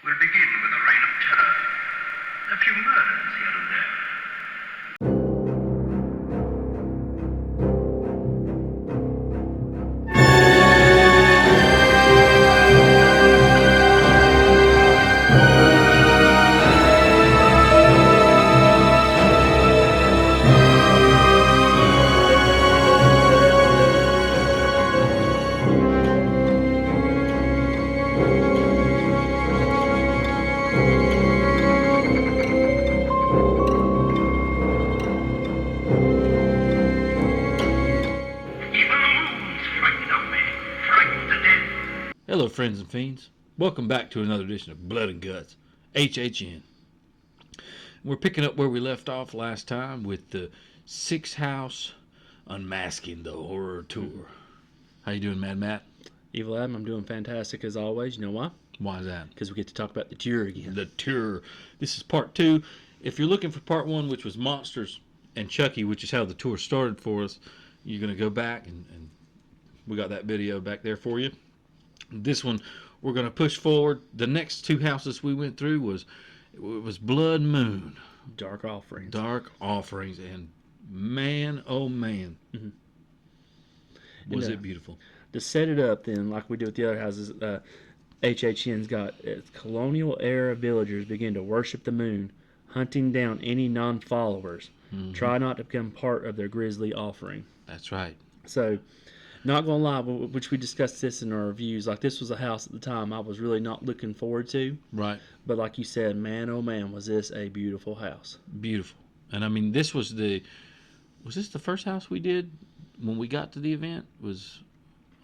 We'll begin with a reign of terror. A few murders here and there. Hello, friends and fiends. Welcome back to another edition of Blood and Guts, HHN. We're picking up where we left off last time with the 6 House Unmasking the Horror Tour. How you doing, Mad Matt? Evil Adam, I'm doing fantastic as always. You know why? Why is that? Because we get to talk about the tour again. The tour. This is part 2. If you're looking for part 1, which was Monsters and Chucky, which is how the tour started for us, you're going to go back and we got that video back there for you. This one, we're going to push forward. The next 2 houses we went through was Blood Moon. Dark Offerings. Dark Offerings. And man, oh man, was it beautiful. To set it up then, like we do with the other houses, HHN's got colonial era villagers begin to worship the moon, hunting down any non-followers. Mm-hmm. Try not to become part of their grisly offering. That's right. So, not gonna lie, which we discussed this in our reviews, like this was a house at the time I was really not looking forward to. Right. But like you said, man, oh man, was this a beautiful house. Beautiful. And I mean, was this the first house we did when we got to the event?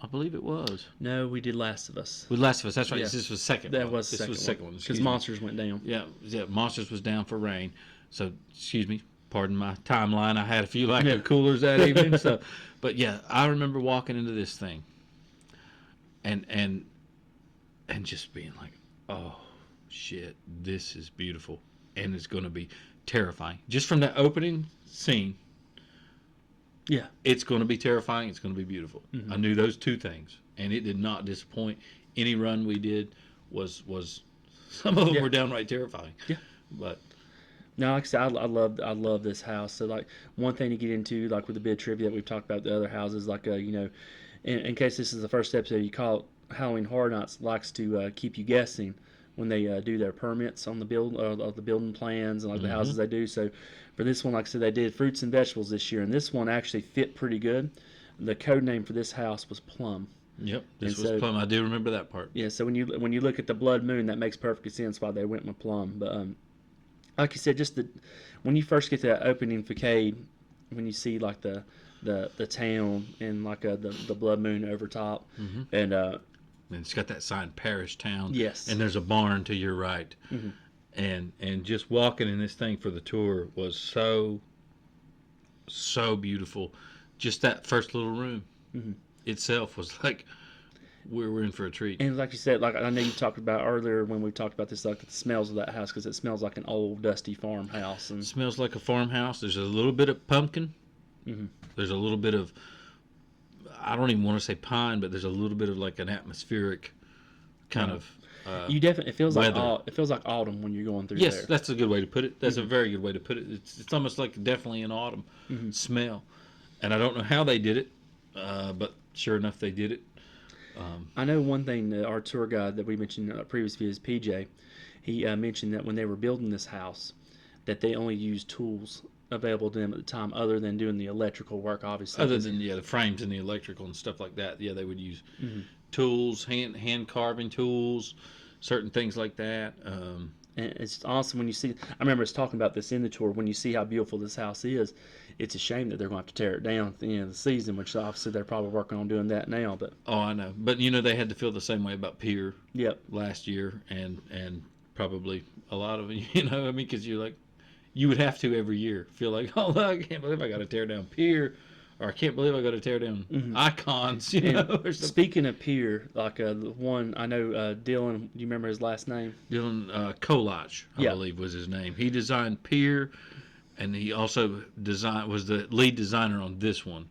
I believe it was. No, we did Last of Us. With Last of Us, that's right. Yeah. This was the second that one. Was this was the second one. Because Monsters went down. Yeah, Monsters was down for rain. So, excuse me, pardon my timeline. I had a few coolers that evening. So, but yeah, I remember walking into this thing and just being like, oh shit, this is beautiful, and it's going to be terrifying. Just from that opening scene. Yeah, it's going to be terrifying. It's going to be beautiful. Mm-hmm. I knew those 2 things, and it did not disappoint. Any run we did was some of them were downright terrifying. Yeah, but no, like I said, I love this house. So like one thing to get into, like with the bit of trivia that we've talked about the other houses, like in case this is the first episode, you call it Halloween Horror Nights likes to keep you guessing when they do their permits on the building plans and like the houses they do. So for this one, like I said, they did fruits and vegetables this year, and this one actually fit pretty good. The code name for this house was Plum. Yep, this was Plum. I do remember that part. Yeah, so when you look at the Blood Moon, that makes perfect sense why they went with Plum. But like you said, just when you first get to that opening facade, when you see like the town and like the Blood Moon over top, and it's got that sign, Parish Town. Yes. And there's a barn to your right. Mm-hmm. And just walking in this thing for the tour was so beautiful. Just that first little room itself was like we're in for a treat. And like you said, like I know you talked about earlier when we talked about this, like the smells of that house, because it smells like an old dusty farmhouse. And it smells like a farmhouse. There's a little bit of pumpkin. Mm-hmm. There's a little bit of, I don't even want to say pine, but there's a little bit of like an atmospheric kind of. You definitely, it feels weather. It feels like autumn when you're going through there. Yes, that's a good way to put it. That's a very good way to put it. It's almost like definitely an autumn smell, and I don't know how they did it, but sure enough they did it. I know one thing that our tour guide that we mentioned previously is PJ. He mentioned that when they were building this house, that they only used tools available to them at the time, other than doing the electrical work, obviously. Other than the frames and the electrical and stuff like that, they would use tools, hand carving tools, certain things like that. And it's awesome when you see. I remember us talking about this in the tour. When you see how beautiful this house is, it's a shame that they're going to have to tear it down at the end of the season, which obviously they're probably working on doing that now. But I know. But they had to feel the same way about Pier. Yep. Last year, and probably a lot of it. Because you're like, you would have to every year feel like, oh, I can't believe I got to tear down Pier, or I can't believe I got to tear down Icons. Speaking of Pier, like the one I know, Dylan. Do you remember his last name? Dylan Kolach, I believe was his name. He designed Pier. And he also was the lead designer on this one.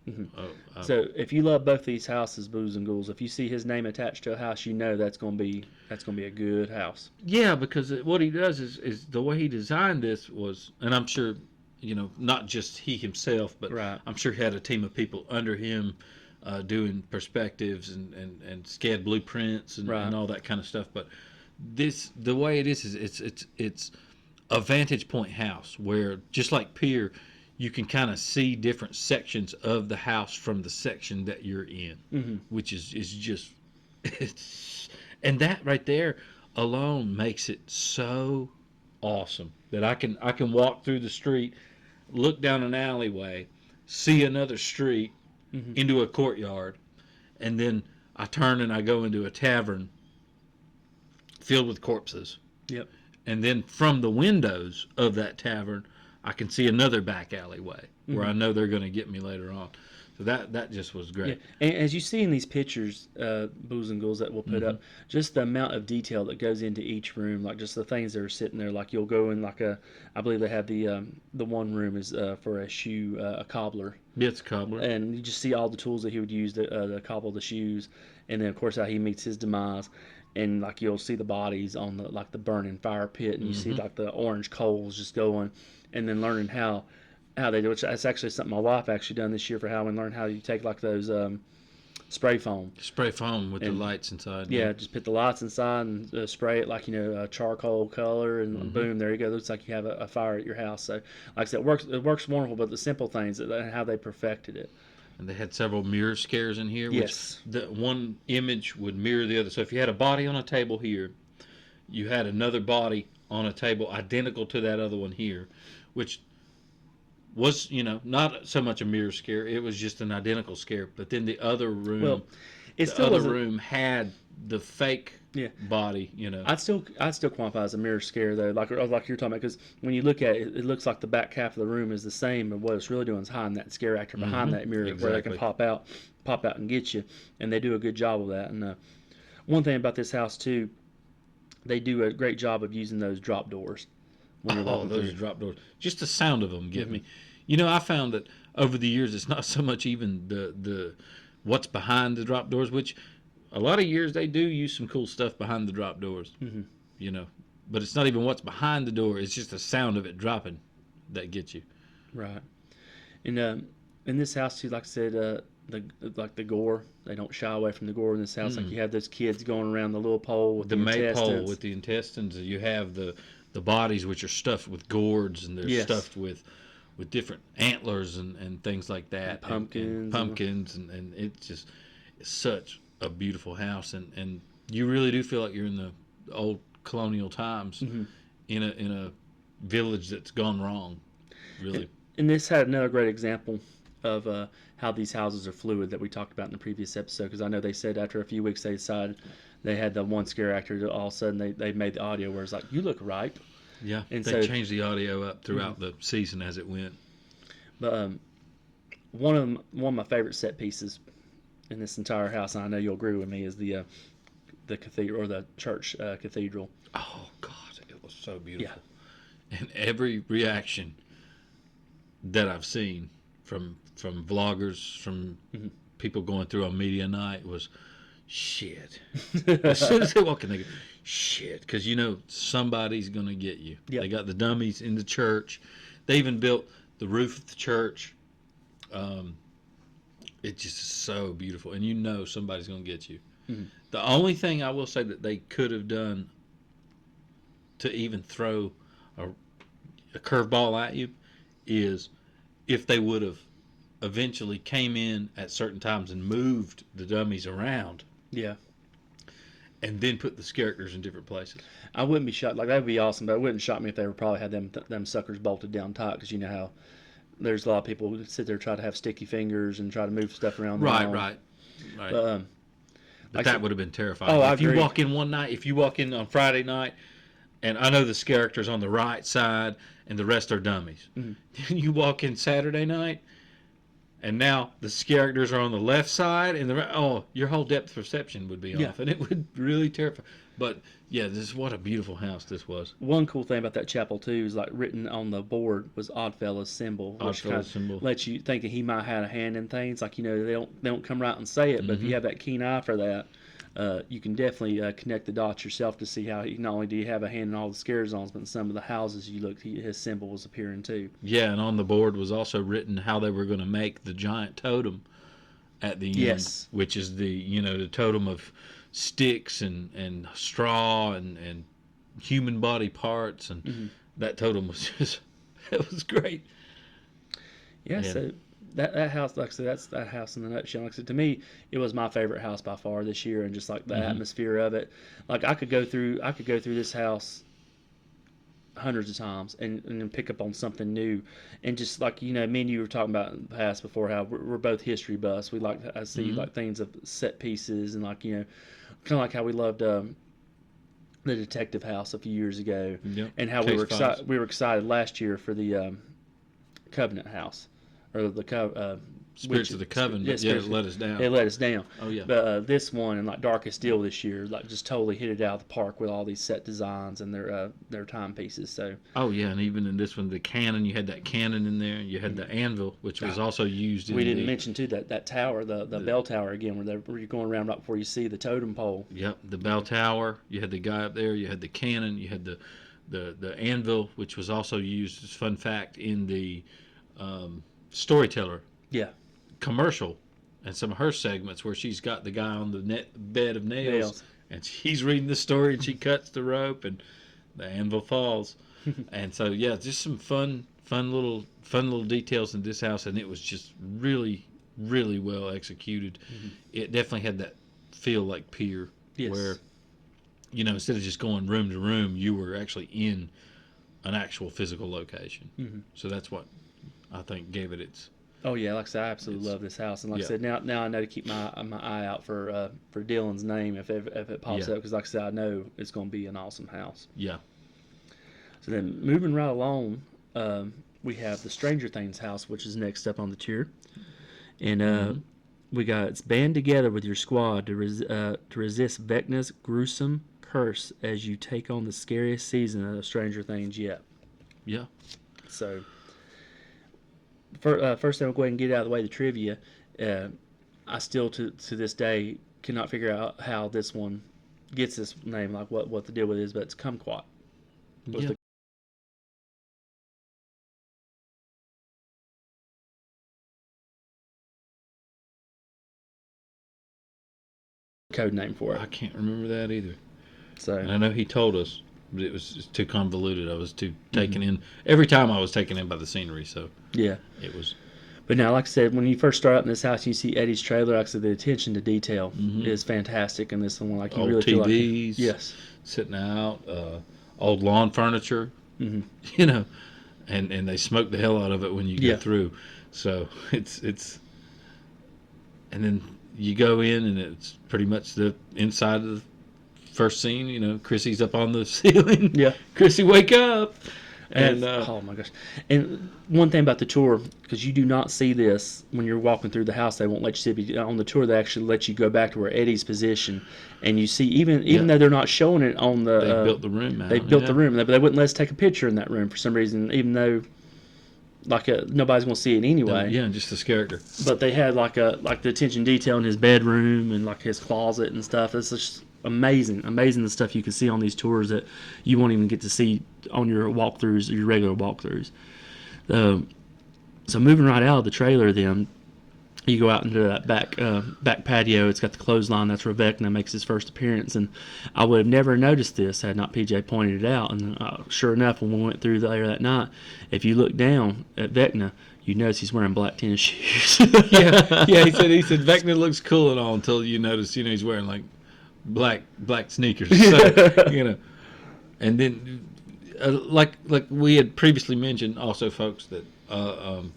So if you love both these houses, Booze and Ghouls, if you see his name attached to a house, you know that's gonna be a good house. Yeah, because what he does is the way he designed this was, and I'm sure, not just he himself, but Right. I'm sure he had a team of people under him doing perspectives and SCAD blueprints and, Right. and all that kind of stuff. But the way it is it's a vantage point house where, just like Pier, you can kind of see different sections of the house from the section that you're in, which is just and that right there alone makes it so awesome that I can walk through the street, look down an alleyway, see another street into a courtyard, and then I turn and I go into a tavern filled with corpses. Yep. And then from the windows of that tavern, I can see another back alleyway where I know they're going to get me later on. So that just was great. Yeah. And as you see in these pictures, Booze and Ghouls that we'll put up, just the amount of detail that goes into each room, like just the things that are sitting there. Like you'll go in I believe they have the one room is for a cobbler. Yeah, it's a cobbler. And you just see all the tools that he would use to cobble the shoes, and then of course how he meets his demise. And like you'll see the bodies on the burning fire pit, and you see like the orange coals just going, and then learning how they do it. That's actually something my wife actually done this year for Halloween. Learn how you take like those spray foam with the lights inside. Yeah, just put the lights inside and spray it like charcoal color, and boom, there you go. Looks like you have a fire at your house. So like I said, it works wonderful. But the simple things how they perfected it. And they had several mirror scares in here. Yes. Which the one image would mirror the other. So if you had a body on a table here, you had another body on a table identical to that other one here, which was, not so much a mirror scare. It was just an identical scare. But then the other room, room had the fake body, I'd still qualify as a mirror scare though, like you're talking about, because when you look at it, it looks like the back half of the room is the same, but what it's really doing is hiding that scare actor behind that mirror, where they can pop out and get you, and they do a good job of that. And one thing about this house too, they do a great job of using those drop doors. Those drop doors, just the sound of them get me. I found that over the years, it's not so much even the what's behind the drop doors, which a lot of years they do use some cool stuff behind the drop doors, but it's not even what's behind the door. It's just the sound of it dropping that gets you. Right. And in this house too, like I said, the gore, they don't shy away from the gore in this house. Like you have those kids going around the little pole with the maypole with the intestines. You have the bodies, which are stuffed with gourds, and they're stuffed with different antlers and things like that, and pumpkins, and it's such a beautiful house, and you really do feel like you're in the old colonial times in a village that's gone wrong, really. And this had another great example of how these houses are fluid that we talked about in the previous episode, because I know they said after a few weeks they decided they had the one scare actor that all of a sudden they made the audio where it's like, you look right. Yeah, and they changed the audio up throughout the season as it went. But one of my favorite set pieces in this entire house, and I know you'll agree with me, is the cathedral, or the church cathedral. Oh God, it was so beautiful. Yeah. And every reaction that I've seen from vloggers, from people going through on media night was, shit. As soon as they walk in, they go, shit, because somebody's gonna get you. Yep. They got the dummies in the church. They even built the roof of the church. It's just so beautiful, and somebody's gonna get you. The only thing I will say that they could have done to even throw a curveball at you is if they would have eventually came in at certain times and moved the dummies around. Yeah. And then put the characters in different places. I wouldn't be shocked. Like, that would be awesome, but it wouldn't shock me if they would probably had them suckers bolted down tight, because you know how there's a lot of people who sit there try to have sticky fingers and try to move stuff around. Right. But that would have been terrifying. Oh, if you walk in one night, if you walk in on Friday night, and I know this character's on the right side and the rest are dummies. Then you walk in Saturday night, and now the characters are on the left side, and your whole depth perception would be off, and it would really terrify. But yeah, what a beautiful house this was. One cool thing about that chapel too is like written on the board was Oddfellow's symbol, which kind of symbol. lets you think that he might have had a hand in things. Like they don't come right and say it, but if you have that keen eye for that, you can definitely connect the dots yourself to see how not only do you have a hand in all the scare zones, but in some of the houses you looked, his symbol was appearing too. Yeah, and on the board was also written how they were going to make the giant totem at the end, which is the totem of sticks and straw and human body parts, and that totem was just it was great. Yeah, so that house, like I said, that's that house in a nutshell. Like I said, to me, it was my favorite house by far this year, and just like the atmosphere of it. Like I could go through this house hundreds of times and then pick up on something new, and just like me and you were talking about in the past before, how we're both history buffs. We like I see like things of set pieces, and like kind of like how we loved the Detective House a few years ago, and how we were excited last year for the Covenant House, or the Spirits of the Coven, but it let us down. It let us down. Oh yeah. But this one and like Darkest Deal this year, like just totally hit it out of the park with all these set designs and their timepieces. So. Oh yeah, and even in this one, the cannon, you had that cannon in there. You had the anvil, which was also used. We didn't mention too that tower, the bell tower again, where you're going around right before you see the totem pole. Yep, the bell tower. You had the guy up there. You had the cannon. You had the anvil, which was also used as fun fact in the Storyteller. Yeah. Commercial, and some of her segments where she's got the guy on the bed of nails, and he's reading the story, and she cuts the rope, and the anvil falls. And so yeah, just some fun little details in this house, and it was just really well executed. It definitely had that feel like Pier, where instead of just going room to room, you were actually in an actual physical location. So that's what I think gave it its. Oh yeah, like I said, I absolutely love this house, and like I said, now I know to keep my eye out for Dylan's name if it pops up, because like I said, I know it's going to be an awesome house. Yeah. So then moving right along, we have the Stranger Things house, which is next up on the tier, and we got it's band together with your squad to resist Vecna's gruesome curse as you take on the scariest season of Stranger Things yet. Yeah. So. First thing, we'll go ahead and get out of the way the trivia. I still, to this day, cannot figure out how this one gets this name, like what the deal with it is, but it's kumquat. Yeah. Code name for it. I can't remember that either. So and I know he told us, but it was just too convoluted. I was too taken in. Every time I was taken in by the scenery, so yeah, it was. But now, like I said, when you first start out in this house, you see Eddie's trailer. Like I said, the attention to detail is fantastic in this one. Like you old really TVs, feel like sitting out, old lawn furniture, and they smoke the hell out of it when you go through. So it's, and then you go in and it's pretty much the inside of the first scene. Chrissy's up on the ceiling. Yeah, Chrissy, wake up. And oh my gosh! And one thing about the tour, because you do not see this when you're walking through the house, they won't let you see it. On the tour, they actually let you go back to where Eddie's position, and you see even though they're not showing it on the. They built the room. They built the room, but they wouldn't let us take a picture in that room for some reason, even though nobody's gonna see it anyway. Yeah, just this character. But they had like the attention detail in his bedroom and like his closet and stuff. It's just amazing the stuff you can see on these tours that you won't even get to see on your walkthroughs, your regular walkthroughs. So moving right out of the trailer, then you go out into that back patio. It's got the clothesline. That's where Vecna makes his first appearance, and I would have never noticed this had not PJ pointed it out. And sure enough, when we went through there that night, if you look down at Vecna, you notice he's wearing black tennis shoes. yeah. He said Vecna looks cool and all until you notice he's wearing like black sneakers. So, and then like we had previously mentioned, also folks, that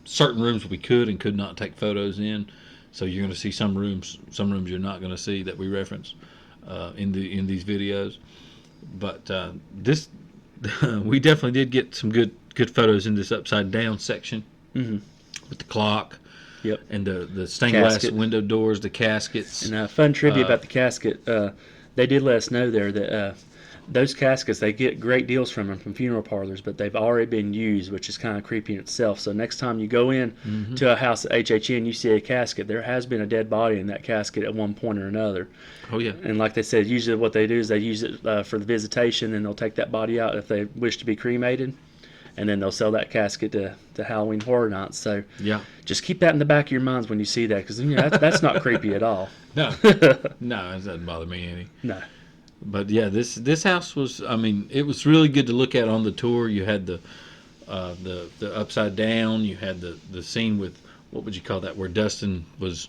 certain rooms we could and could not take photos in. So you're going to see some rooms you're not going to see that we reference in these videos. But this we definitely did get some good photos in this upside down section with the clock. Yep. And the stained glass Casket. window doors, the caskets. And fun trivia about the casket, they did let us know there that those caskets, they get great deals from them from funeral parlors, but they've already been used, which is kind of creepy in itself. So next time you go in to a house at HHN, you see a casket, there has been a dead body in that casket at one point or another. Oh yeah. And like they said, usually what they do is they use it for the visitation, and they'll take that body out if they wish to be cremated, and then they'll sell that casket to Halloween Horror Nights. So Yeah. just keep that in the back of your minds when you see that, because that's not creepy at all. No. No, it doesn't bother me any. No. But yeah, this house was. I mean, it was really good to look at on the tour. You had the upside down. You had the scene with, what would you call that, where Dustin was.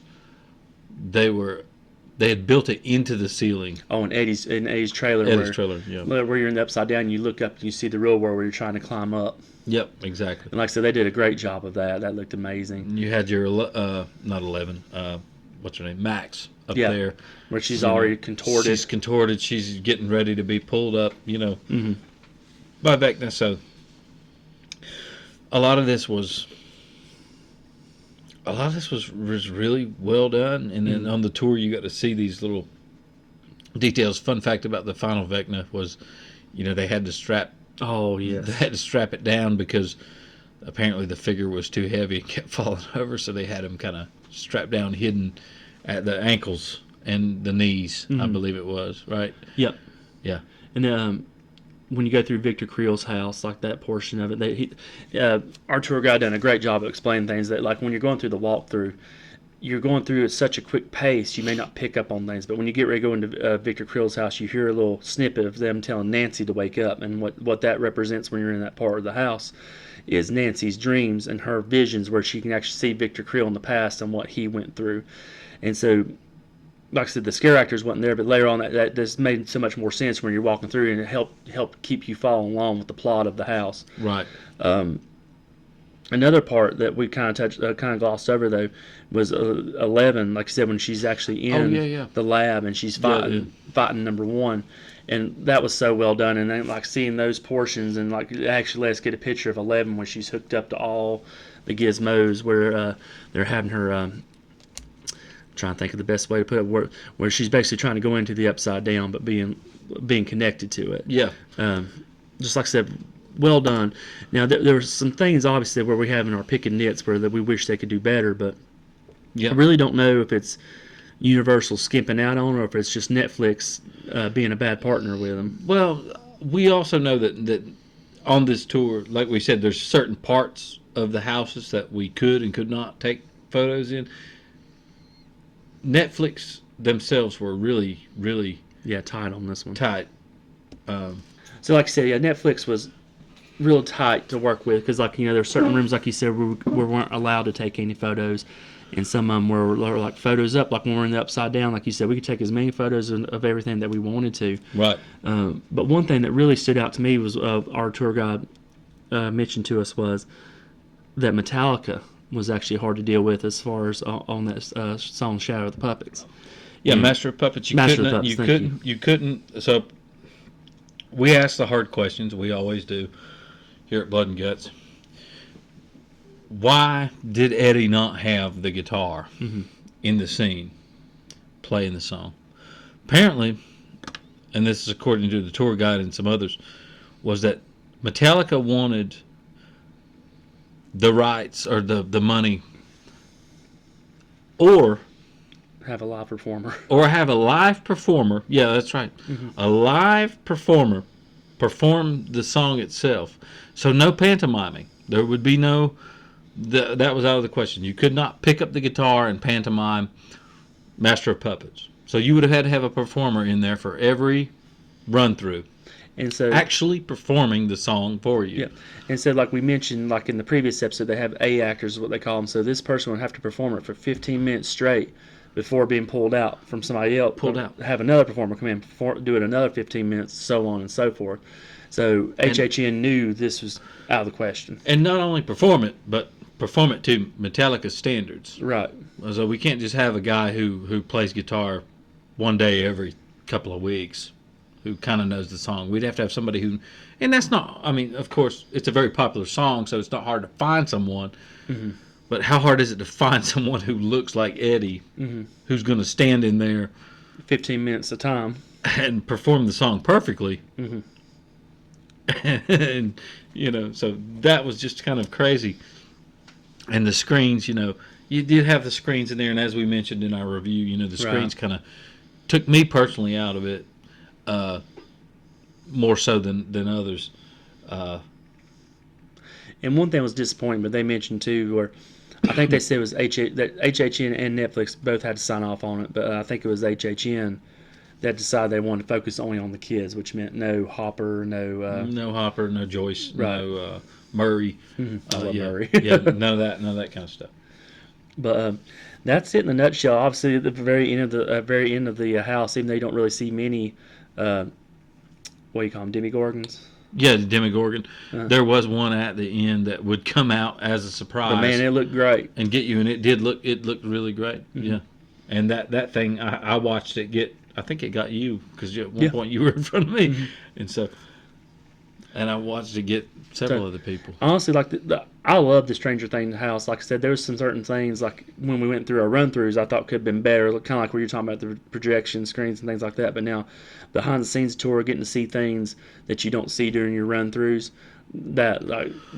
They had built it into the ceiling. Oh, in Eddie's trailer. Trailer, yeah. Where you're in the upside down, you look up and you see the real world where you're trying to climb up. Yep, exactly. And like I said, they did a great job of that. That looked amazing. And you had your not 11. What's her name? Max up there. Where she's already contorted. She's contorted. She's getting ready to be pulled up. Mm-hmm. By Vecna. So a lot of this was really well done. And then on the tour, you got to see these little details. Fun fact about the final Vecna was, they had to strap. Oh yes. They had to strap it down because apparently the figure was too heavy and kept falling over. So they had him kind of strapped down, hidden at the ankles and the knees. I believe it was, right? Yep. Yeah. And when you go through Victor Creel's house, like that portion of it, our tour guide done a great job of explaining things that, like, when you're going through the walkthrough, you're going through at such a quick pace, you may not pick up on things. But when you get ready to go into Victor Creel's house, you hear a little snippet of them telling Nancy to wake up. And what that represents when you're in that part of the house is Nancy's dreams and her visions, where she can actually see Victor Creel in the past and what he went through. And so, like I said, the scare actors wasn't there, but later on that just made so much more sense when you're walking through, and it helped keep you following along with the plot of the house. Right. Another part that we kind of glossed over though was 11. Like I said, when she's actually in the lab and she's fighting number one, and that was so well done. And then, like, seeing those portions, and like it actually lets us get a picture of 11 when she's hooked up to all the gizmos, where they're having her. Trying to think of the best way to put it, where she's basically trying to go into the upside down, but being connected to it. Yeah. Just like I said, well done. Now there were some things obviously where we have in our pick and nits where that we wish they could do better, but I really don't know if it's Universal skimping out on, or if it's just Netflix being a bad partner with them. Well, we also know that on this tour, like we said, there's certain parts of the houses that we could and could not take photos in. Netflix themselves were really, really tight on this one. Tight. So like I said, Netflix was real tight to work with, because there's certain rooms, like you said, we weren't allowed to take any photos, and some of them were like photos up, like when we're in the upside down, like you said, we could take as many photos of everything that we wanted to. Right. But one thing that really stood out to me was our tour guide mentioned to us was that Metallica was actually hard to deal with as far as on that song "Shadow of the Puppets." Yeah, Master of Puppets. You couldn't. So we asked the hard questions. We always do here at Blood and Guts. Why did Eddie not have the guitar in the scene playing the song? Apparently, and this is according to the tour guide and some others, was that Metallica wanted the rights or the money, or have a live performer. Or have a live performer. Yeah, that's right. A live performer perform the song itself. So no pantomiming. There would be no. That was out of the question. You could not pick up the guitar and pantomime Master of Puppets. So you would have had to have a performer in there for every run through. And so actually performing the song for you. Yeah. And so, like we mentioned, like in the previous episode, they have A actors, is what they call them. So this person would have to perform it for 15 minutes straight before being pulled out from somebody else. Have another performer come in, do it another 15 minutes, so on and so forth. So HHN knew this was out of the question. And not only perform it, but perform it to Metallica standards. Right. So we can't just have a guy who plays guitar one day every couple of weeks, who kind of knows the song. We'd have to have somebody who, and that's not, I mean, of course, it's a very popular song, so it's not hard to find someone. But how hard is it to find someone who looks like Eddie, who's going to stand in there 15 minutes of time and perform the song perfectly? And so that was just kind of crazy. And the screens, you did have the screens in there, and as we mentioned in our review, the screens kind of took me personally out of it, more so than others. And one thing was disappointing, but they mentioned too, where I think they said it was that HHN and Netflix both had to sign off on it, but I think it was HHN that decided they wanted to focus only on the kids, which meant no Hopper, no Hopper, no Joyce, right. no Murray. I love Murray. none of that kind of stuff. But that's it in a nutshell. Obviously, at the very end of the house, even though you don't really see many, what do you call them, demigorgons? Yeah, the Demogorgon. There was one at the end that would come out as a surprise. But man, it looked great and get you, and it looked really great. Yeah, and that thing I watched it get. I think it got you because at one point you were in front of me, and I watched it get several other people. Honestly, like I love the Stranger Things house. Like I said, there was some certain things like when we went through our run-throughs, I thought could have been better. Kind of like where you're talking about the projection screens and things like that. But now, behind the scenes tour, getting to see things that you don't see during your run-throughs, that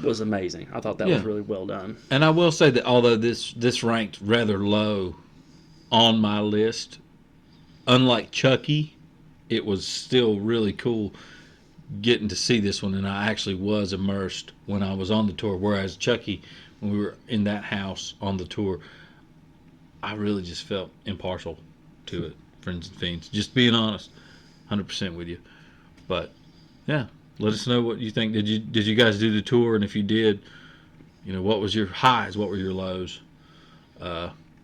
was amazing. I thought that was really well done. And I will say that although this ranked rather low on my list, unlike Chucky, it was still really cool getting to see this one, and I actually was immersed when I was on the tour, whereas Chucky, when we were in that house on the tour, I really just felt impartial to it. Friends and Fiends, just being honest, 100% with you. But yeah, let us know what you think. Did you guys do the tour? And if you did, what was your highs, what were your lows?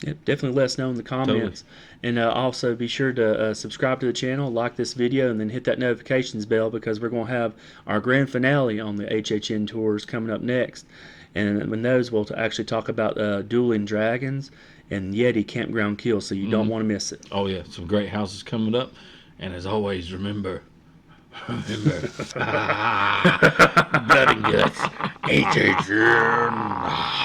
Yep, definitely let us know in the comments. Totally. And also be sure to subscribe to the channel, like this video, and then hit that notifications bell because we're going to have our grand finale on the HHN tours coming up next. And when those, we'll actually talk about Dueling Dragons and Yeti Campground Kill, so you don't want to miss it. Oh, yeah, some great houses coming up. And as always, remember, blood and guts, HHN.